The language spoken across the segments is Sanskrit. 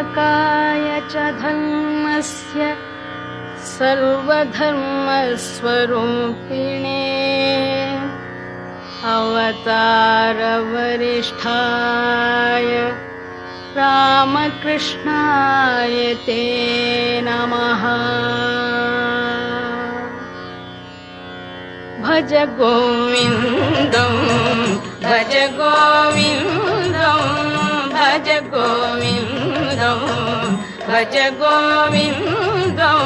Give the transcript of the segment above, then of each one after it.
स्थापकाय च धर्मस्य सर्वधर्मस्वरूपिणे अवतारवरिष्ठाय रामकृष्णाय ते नमः। भज गोविन्दं भज गोविन्दं भज गोविन्दं भज गोविन्दं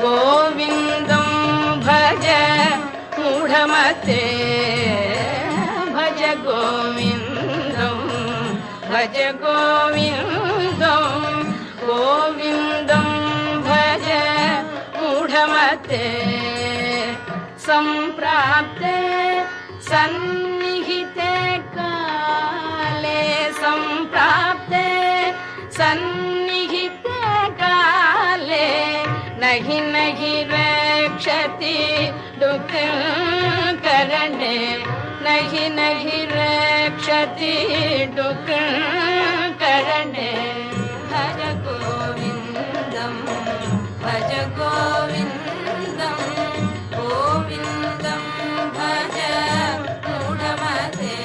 गोविन्दं भज मूढमते भज गोविन्दं भज गोविन्दं गोविन्दं भज मूढमते। सम्प्राप्ते सन्निहिते काले सम्प्राप्ते सन्निहिते काले नहि नहि रक्षति दुःखकरणे नहि नहि रक्षति दुःखकरणे। भज गोविन्दं भज गोविन्दं गोविन्दं भज मूढमते।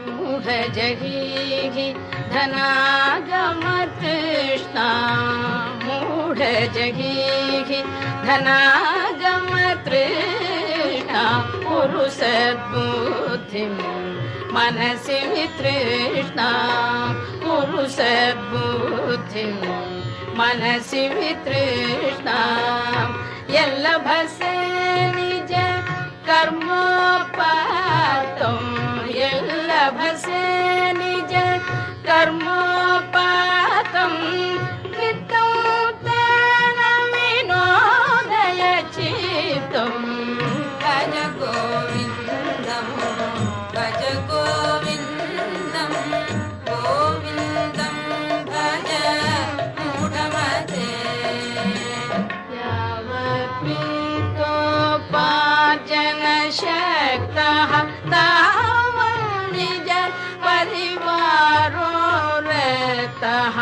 मूढजगीहि धनागमतृष्णा मूढजगीहि धनागमतृष्णा कुरु सद्बुद्धिं मनसि वितृष्णा कुरु सद्बुद्धिं मनसि वितृष्णा। यल्लभसे निज कर्मोपातं यल्लभसे निज कर्मोपातं वित्तं तेन विनोदय चित्तं। भज गोविन्दं भज गोविन्दं गोविन्दं भज मूढमते। शक्तः तावन् निज परिवारो रतः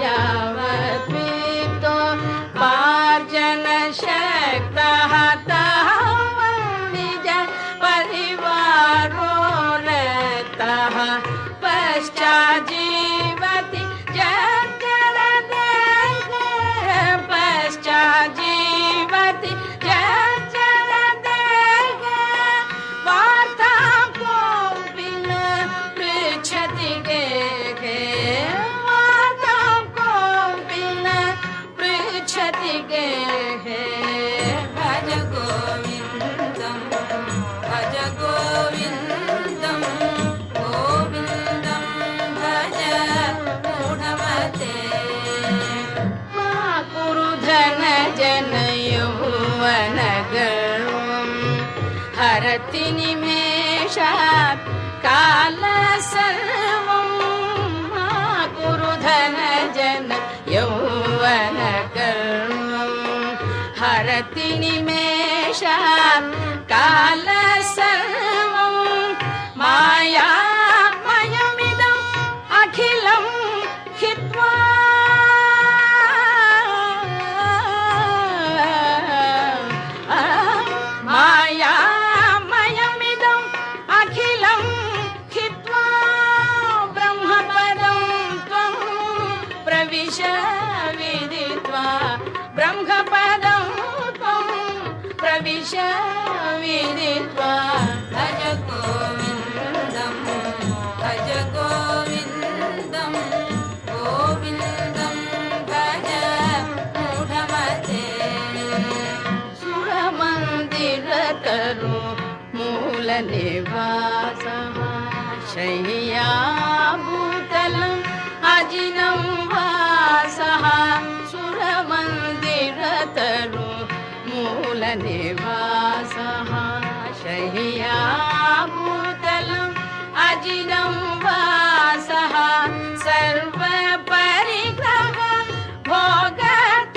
यावत् वित्तोपार्जन शक्तः तावन् निज परिवारो रतः पश्चाज्जीवति जर्जरदेहे पश्चाज्जीवति भज गोविन्दं भज गोविन्दं गोविन्दं भज मूढमते। मा कुरु धनजन यौवनगर्वं हरति निमेषात् काल सर्वं। मा कुरु धनजन यौवनगर्वं हरति निमेषात् काल सर्वं। मायामयमिदम् अखिलं हित्वा मायामयमिदम् अखिलं हित्वा ब्रह्मपदं त्वं प्रविश विदित्वा ब्रह्मपदं त्वं प्रविश विदित्वा। भज गोविन्दं भज गोविन्दं गोविन्दं भज मूढमते। सुरमन्दिरतरु मूलनिवासः शय्याभूतलम् अजिनं वासः सुरमन्दिरतरु मूलनिवासः शय्याभूतलम् अजिनं वासः सर्वपरिग्रह भोगत्यागः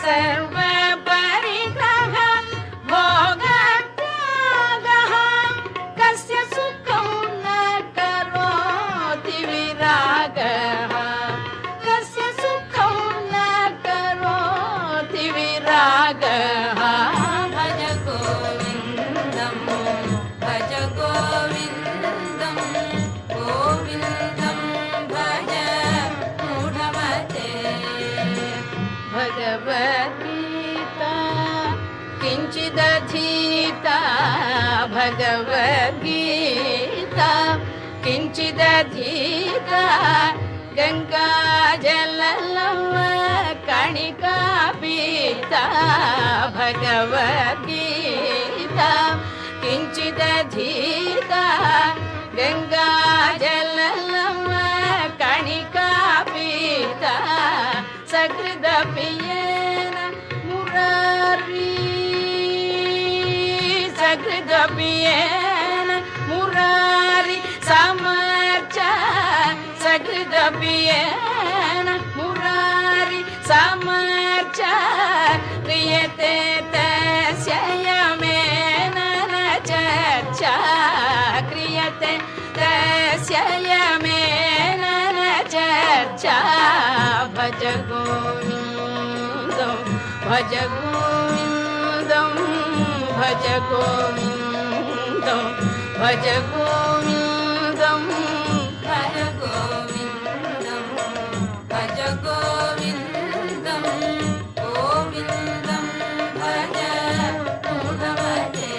सर्वपरिग्रह भोगत्यागः कस्य सुखं न करोति विराग भगवद्गीता किञ्चिदधीता गङ्गाजललव कणिका पीता भगवद्गीता किञ्चिदधीता गङ्गाजललव कणिका पीता सकृदपि येन मुरारी सकृदपि येन मुरारी समर्चा सकृदपि येन मुरारी समर्चा क्रियते तस्य यमेन न चर्चा क्रियते तस्य यमेन न चर्चा भज गोविन्दं भज गोविन्दं भज गोविन्दं भज गोविन्दं भज गोविन्दं भज गोविन्दं गोविन्दं भज मुढमते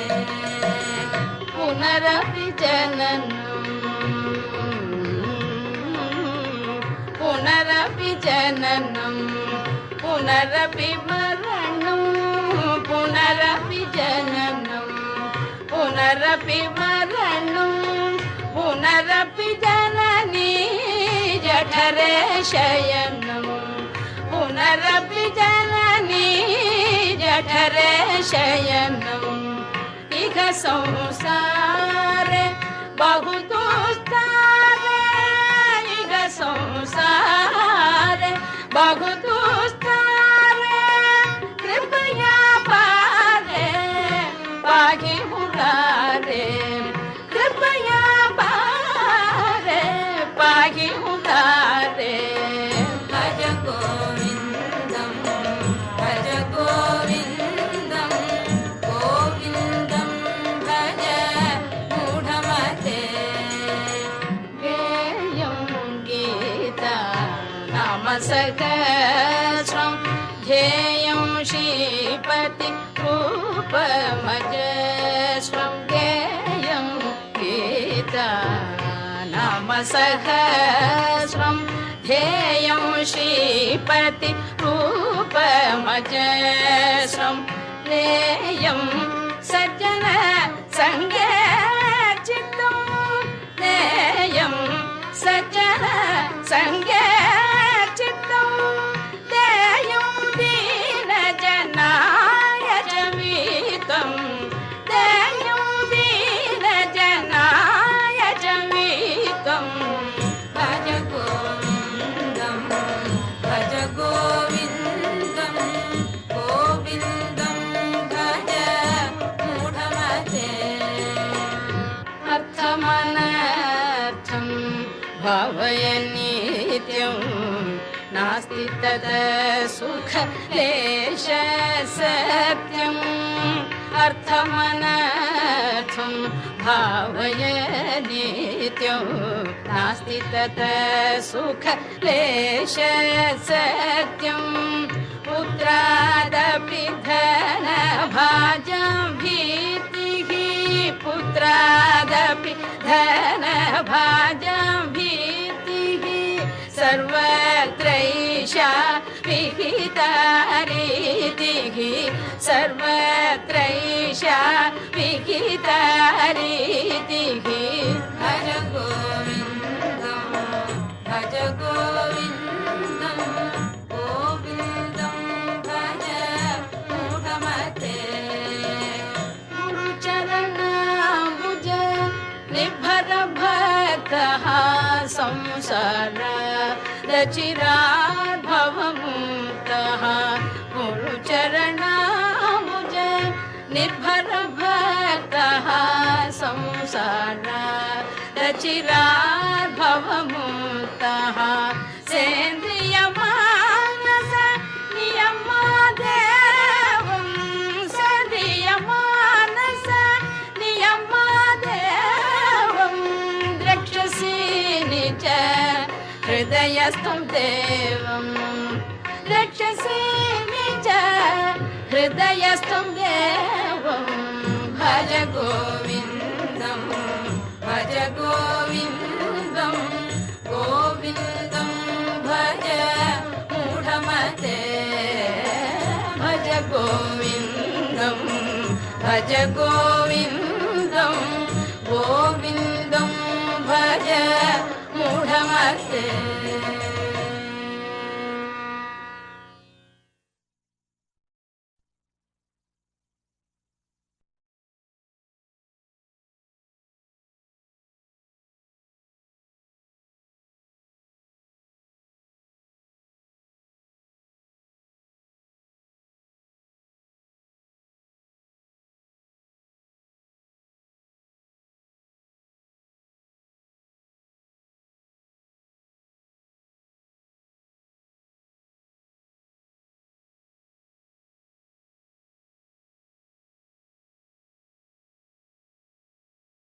पुनरपि जननं पुनरपि जननं पुनरपि मरणं पुनरपि जननं पुनरपि मरणं पुनरपि जननी जठरे शयनं पुनरपि जननी जठरे शयनं इह संसारे बहु दुस्तारे इह संसारे बहु दुस्तारे कृपया पारे पाहि मुरारे कृपया पारे पाहि मुरारे भज गोविन्दं भज गोविन्दं गोविन्दं भज मूढमते गेयं गीता नाम सहस्रं ध्येयं श्रीपति रूपमजस्रं गेयं गीता नाम सहस्रं ध्येयं श्रीपति रूपमजस्रं नेयं सज्जन संगे चित्तं नेयं सज्जन संगे चित्तं देयं दीनजनाय च वीतं देयं दीनजनाय च वीतं भज गोविन्दं भज गोविन्दं गोविन्दं भज मूढमते अर्थमनर्थं भावय नित्यं नास्ति तद सुख लेश सत्यम् अर्थमनर्थं भावय नित्यं नास्ति तद सुख लेश सत्यम् पुत्रादपि धनभाजं भीतिः पुत्रादपि धनभाजं भीतिः सर्वत्रैषा विहिता रीतिः सर्वत्रैषा विहिता रीतिः भज गोविन्दं भज गोविन्दं गोविन्दं भज मूढमते गुरुचरणाम्बुज निर्भर भक्तः संसार रचिरात् भवमुक्तः गुरुचरणाम्बुज निर्भर भक्तः संसार रचिरात् भवमुक्तः सेन्द्रियमानस नियमादेवं सदियमानस नियमादेवं द्रक्ष्यसि निज हृदयस्थं देवं रक्षसि निज हृदयस्थं देवं भज गोविन्द गोविन्दं भज मूढमते।